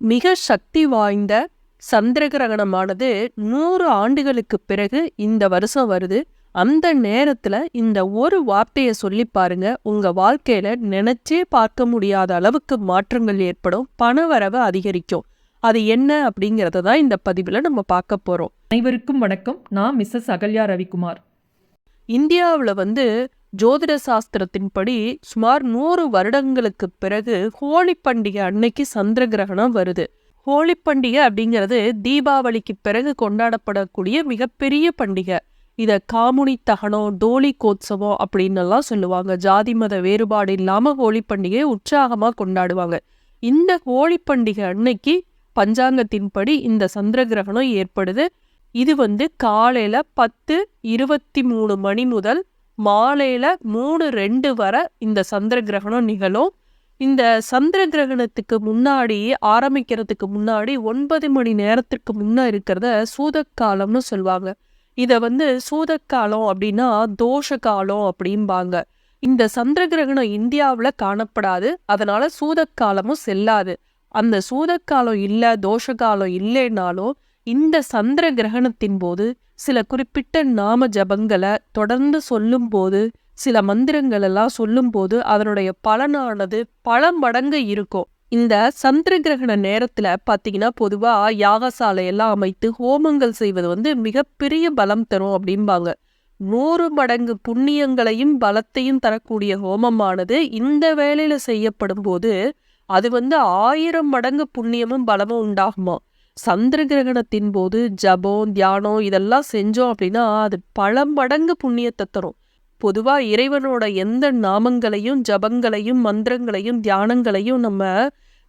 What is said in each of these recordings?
மிக சக்தி வாய்ந்த சந்திர கிரகணமானது 100 ஆண்டுகளுக்கு பிறகு இந்த வருஷம் வருது. அந்த நேரத்துல இந்த ஒரு வார்த்தையை சொல்லி பாருங்க, உங்க வாழ்க்கையில நினைச்சே பார்க்க முடியாத அளவுக்கு மாற்றங்கள் ஏற்படும், பணவரவு அதிகரிக்கும். அது என்ன அப்படிங்கறத தான் இந்த பதிவுல நம்ம பார்க்க போறோம். அனைவருக்கும் வணக்கம். நான் மிஸ்ஸஸ் அகல்யா ரவிக்குமார். இந்தியாவில் ஜோதிட சாஸ்திரத்தின்படி சுமார் 100 வருடங்களுக்கு பிறகு ஹோலி பண்டிகை அன்னைக்கு சந்திர கிரகணம் வருது. ஹோலி பண்டிகை அப்படிங்கிறது தீபாவளிக்கு பிறகு கொண்டாடப்படக்கூடிய மிகப்பெரிய பண்டிகை. இதை காமுனி தகனம், டோலி கோத்சவம் அப்படின்னு எல்லாம் சொல்லுவாங்க. ஜாதி மத வேறுபாடு இல்லாம ஹோலி பண்டிகையை உற்சாகமா கொண்டாடுவாங்க. இந்த ஹோலி பண்டிகை அன்னைக்கு பஞ்சாங்கத்தின்படி இந்த சந்திர கிரகணம் ஏற்படுது. இது காலையில 10:23 மணி முதல் மாலையில 3:02 வரை இந்த சந்திர கிரகணம் நிகழும். இந்த சந்திர கிரகணத்துக்கு முன்னாடி ஆரம்பிக்கிறதுக்கு முன்னாடி 9 மணி நேரத்துக்கு முன்ன இருக்கிறத சூதக்காலம்னு சொல்லுவாங்க. இத சூதக்காலம் அப்படின்னா தோஷ காலம் அப்படிம்பாங்க. இந்த சந்திர கிரகணம் இந்தியாவில் காணப்படாது, அதனால சூதக்காலமும் செல்லாது. அந்த சூதக்காலம் இல்ல, தோஷ காலம் இல்லைனாலும் இந்த சந்திர கிரகணத்தின் போது சில குறிப்பிட்ட நாம ஜபங்களை தொடர்ந்து சொல்லும் போது, சில மந்திரங்கள் எல்லாம் சொல்லும் போது அதனுடைய பலனானது பல மடங்கு இருக்கும். இந்த சந்திர கிரகண நேரத்துல பாத்தீங்கன்னா பொதுவா யாகசாலையெல்லாம் அமைத்து ஹோமங்கள் செய்வது மிகப்பெரிய பலம் தரும் அப்படிம்பாங்க. 100 மடங்கு புண்ணியங்களையும் பலத்தையும் தரக்கூடிய ஹோமமானது இந்த வேளையில செய்யப்படும் போது அது 1000 மடங்கு புண்ணியமும் பலமும் உண்டாகுமா. சந்திர கிரகணத்தின் போது ஜபம், தியானம் இதெல்லாம் செஞ்சோம் அப்படின்னா அது பல மடங்கு புண்ணியத்தை தரும். பொதுவா இறைவனோட எந்த நாமங்களையும் ஜபங்களையும் மந்திரங்களையும் தியானங்களையும் நம்ம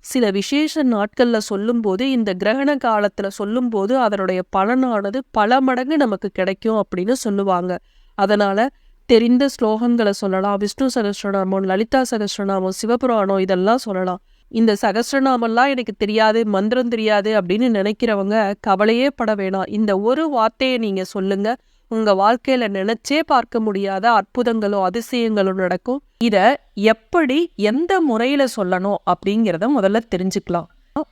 சில விசேஷ நாட்கள்ல சொல்லும் போது, இந்த கிரகண காலத்துல சொல்லும் போது அதனுடைய பலனானது பல மடங்கு நமக்கு கிடைக்கும் அப்படின்னு சொல்லுவாங்க. அதனால தெரிந்த ஸ்லோகங்களை சொல்லலாம். விஷ்ணு சகஸ்ரநாமம், லலிதா சகஸ்ரநாமம், சிவபுராணம் இதெல்லாம் சொல்லலாம். இந்த சகஸ்ரநாமெல்லாம் எனக்கு தெரியாது, மந்திரம் தெரியாது அப்படின்னு நினைக்கிறவங்க கவலையே பட வேணாம். இந்த ஒரு வார்த்தையை நீங்க சொல்லுங்க, உங்க வாழ்க்கையில நினைச்சே பார்க்க முடியாத அற்புதங்களும் அதிசயங்களும் நடக்கும். இத எப்படி எந்த முறையில சொல்லணும் அப்படிங்கிறத முதல்ல தெரிஞ்சுக்கலாம்.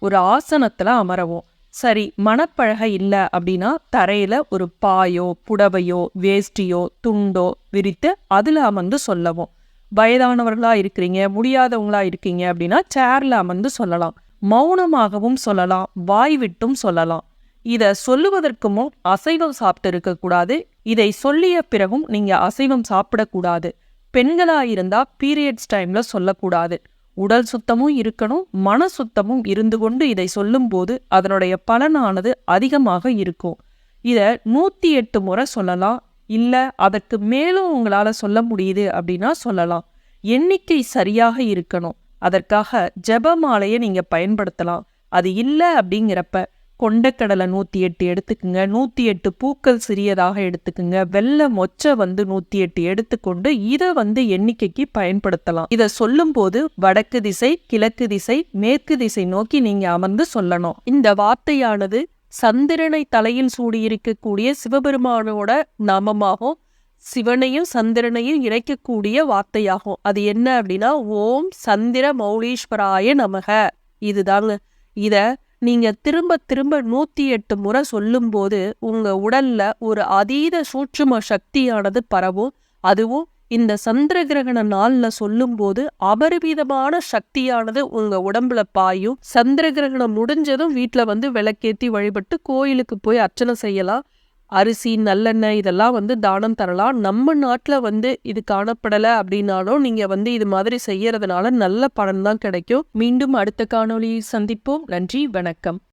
ஒரு ஆசனத்துல அமரவும். சரி, மணப்பழகை இல்ல அப்படின்னா தரையில ஒரு பாயோ புடவையோ வேஷ்டியோ துண்டோ விரித்து அதுல அமர்ந்து சொல்லவும். வயதானவர்களா இருக்கிறீங்க, முடியாதவங்களா இருக்கீங்க அப்படின்னா சேர்ல அமர்ந்து சொல்லலாம். மௌனமாகவும் சொல்லலாம், வாய் விட்டும் சொல்லலாம். இத சொல்லுவதற்கு முன் அசைவம் சாப்பிட்டு இருக்கக்கூடாது. இதை சொல்லிய பிறகும் நீங்க அசைவம் சாப்பிடக்கூடாது. பெண்களா இருந்தா பீரியட்ஸ் டைம்ல சொல்லக்கூடாது. உடல் சுத்தமும் இருக்கணும், மன சுத்தமும் இருந்து கொண்டு இதை சொல்லும் போது அதனுடைய பலனானது அதிகமாக இருக்கும். இத 108 முறை சொல்லலாம். இல்ல அதற்கு மேலும் உங்களால சொல்ல முடியுது அப்படின்னா சொல்லலாம். எண்ணிக்கை சரியாக இருக்கணும். அதற்காக ஜெபமாலையை நீங்க பயன்படுத்தலாம். அது இல்ல அப்படிங்கிறப்ப கொண்டக்கடலை 108 எடுத்துக்குங்க, 108 பூக்கள் சிறியதாக எடுத்துக்குங்க, வெள்ளை மொச்சை 108 எடுத்துக்கொண்டு இதை எண்ணிக்கைக்கு பயன்படுத்தலாம். இதை சொல்லும் போது வடக்கு திசை, கிழக்கு திசை, மேற்கு திசை நோக்கி நீங்க அமர்ந்து சொல்லணும். இந்த வார்த்தையானது சந்திரனை தலையில் சூடியிருக்கக்கூடிய சிவபெருமானோட நாமமாகும். சிவனையும் சந்திரனையும் இணைக்கக்கூடிய வார்த்தையாகும். அது என்ன அப்படின்னா ஓம் சந்திர மௌலீஸ்வராய நமக. இதுதாங்க. இத நீங்க திரும்ப திரும்ப 108 முறை சொல்லும் போது உங்க உடல்ல ஒரு அதீத சூட்சும சக்தியானது பரவும். அதுவும் இந்த சந்திர கிரகண நாள்ல சொல்லும் போது அபரிவிதமான சக்தியானது உங்க உடம்புல பாயும். சந்திர கிரகணம் முடிஞ்சதும் வீட்டுல விளக்கேத்தி வழிபட்டு கோயிலுக்கு போய் அர்ச்சனை செய்யலாம். அரிசி, நல்லெண்ணெய் இதெல்லாம் தானம் தரலாம். நம்ம நாட்டுல இது காணப்படலை அப்படின்னாலும் நீங்க இது மாதிரி செய்யறதுனால நல்ல பலன் தான் கிடைக்கும். மீண்டும் அடுத்த காணொளியில் சந்திப்போம். நன்றி, வணக்கம்.